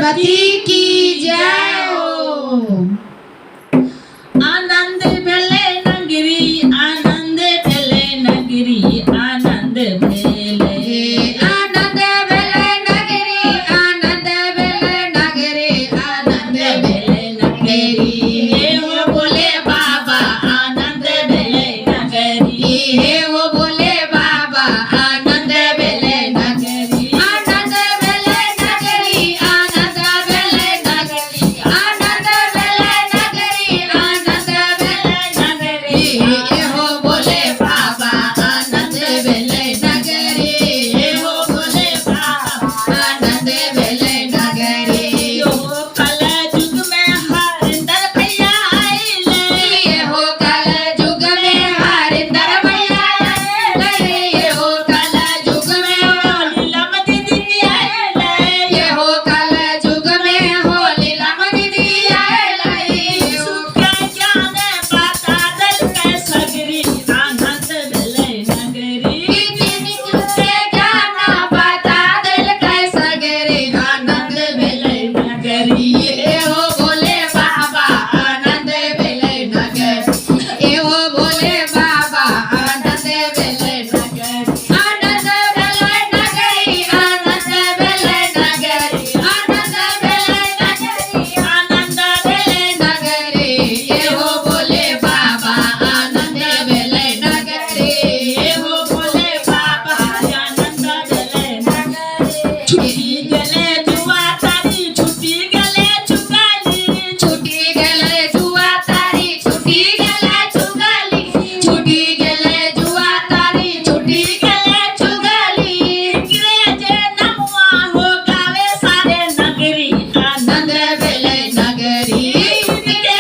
सरस्वती की जय हो। आनंद भेले नगरी, आनंद भेले नगरी, आनंद भेले, आनंद भेले नगरी, आनंद भेले नगरी, आनंद भेले नगरी। हे वो बोले बाबा आनंद भेले नगरी, हे वो बोले बाबा आनंद भेले नगरी, आनंद भेले नगरी, आनंद भेले नगरी, आनंद भेले नगरी, आनंद भेले नगरी। हे हो बोले बाबा आनंद भेले नगरी, हे हो बोले बाबा आनंद भेले नगरी। यो कल युग में हरिंदर भैया आइले, ये हो कल युग में हरिंदर भैया आइले, ये हो कल युग में लीला दीदी आइले, ये हो कल युग में हो लीला दीदी आइले। सुख ज्ञान पाता दल के सगरी, आनंद भेले नगरी, सुख ज्ञान पाता दल के सगरी, आनंद भेले नगरी। ये हो बोले बाबा आनंद भेले नगरी, ये हो बोले बाबा आनंद भेले नगरी, आनंद भेले नगरी, आनंद भेले नगरी, आनंद भेले नगरी, आनंद भेले नगरी। ये हो बोले बाबा आनंद भेले नगरी, ये हो बोले बाबा आनंद भेले नगरी। छुट्टी गले जुआ तारी, छुट्टी गले चुगाली, छुट्टी गले जुआ तारी, छुट्टी गले चुगाली, छुट्टी गले जुआ तारी, छुट्टी गले चुगाली। अंग्रेजे नमुआ हो गावे सारे नगरी, आनंद भेले नगरी, अंग्रेजे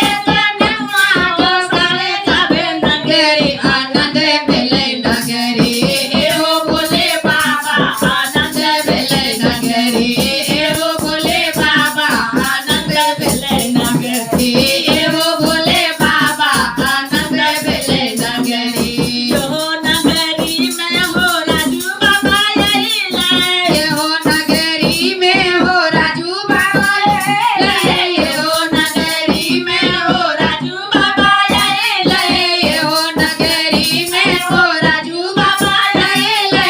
नमुआ हो सारे गावे नगरी, आनंद भेले नगरी। हे हो बोले बाबा आनंद भेले नगरी, हे हो बोले बाबा आनंद भेले नगरी, हे हो बोले बाबा आनंद भेले नगरी। यो नगरी में हो राजू बाबा आइले, ये हो नगरी में हो राजू बाबा आइले, ये हो नगरी में हो राजू बाबा आइले, ये हो नगरी में हो राजू बाबा आइले।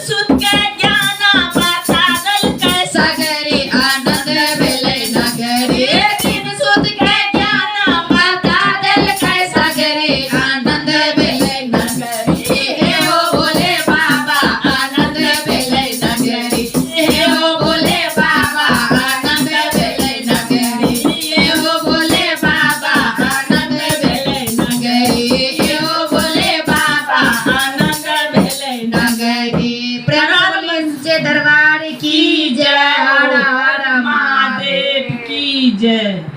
सुख के ज्ञान पाता दल के सगरी, आनंद भेले नगरी, सुख के ज्ञान पाता दल के सगरी, आनंद भेले नगरी। हे हो बोले बाबा आनंद भेले नगरी, हे हो बोले बाबा आनंद भेले नगरी, हे हो बोले बाबा आनंद भेले नगरी, हे हो बोले बाबा आनंद भेले नगरी। प्रणव मंच दरबार की जय, हर हर महादेव की जय।